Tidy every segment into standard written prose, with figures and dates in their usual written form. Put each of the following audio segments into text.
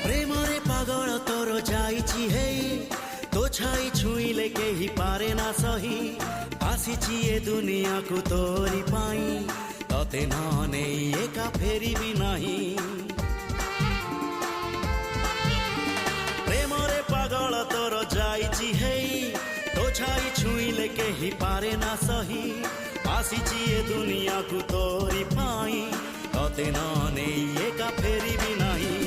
प्रेम रे पागल तोर जाइछि हे तो छाई छुईले केही पारे ना सही आसीछि ए दुनिया को तोरी पाई तते न नेई एका फेरी भी नहीं प्रेम रे पागल तोर जाइछि हे तो छाई छुईले केही पारे ना सही आसीछि ए दुनिया को तोरी पाई तते न नेई एका फेरी भी नहीं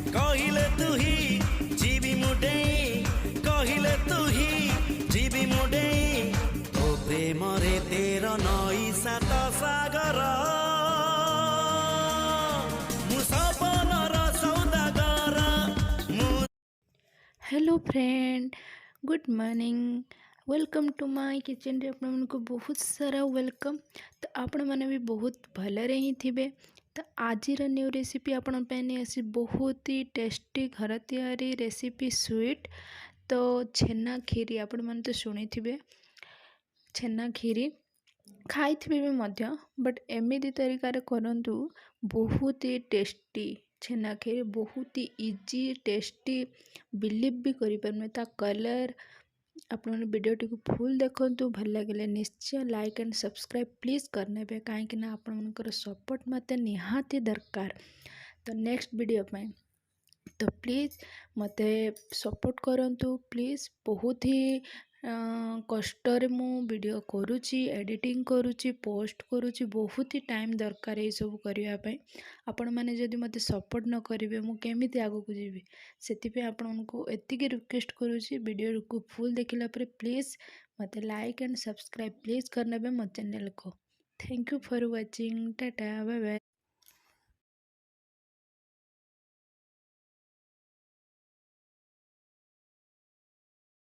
कहले तू ही जीवी मुडे कहले तू ही जीवी मुडे तो प्रेम रे तेर नई सात सागर मु सपनर सौदागर hello friend, good morning. Welcome to my kitchen रे आपण को बहुत सारा वेलकम। तो आपण मैंने भी बहुत भलरे ही थे। तो आज न्यू रेसिपी आपण नहीं आसी बहुत ही टेस्टी घर तैयारी रेसिपी स्वीट। तो छेना खीरी आपण मैंने तो शुणी थे, छेना खीरी खाई भी मध्य, बट एमती तरीक़ा करंतु बहुत ही टेस्टी छेना खीरी, बहुत ही इजी टेस्टी, बिलीव भी करें। ता कलर आप वीडियो को फुल देखु, भल लगे निश्चय लाइक एंड सब्सक्राइब प्लीज करने कहीं आपंकर सपोर्ट मत निहाती दरकार। तो नेक्स्ट वीडियो पे तो प्लीज़ मत सपोर्ट करंतु प्लीज़। बहुत ही कष्ट मु वीडियो करुच्ची, एडिटिंग करुच्ची, पोस्ट करुच्ची, बहुत ही टाइम दरकार ये सब करने। आपण मैंने जदि मत सपोर्ट न करेंगे मु केमिति आगु को जीवी, से आपण को एतिकी रिक्वेस्ट करुच्ची वीडियो को फुल देखला पर प्लीज़ मत लाइक एंड सब्सक्राइब प्लीज़ करने मो चैनल को। Thank you for watching. Tata bye bye.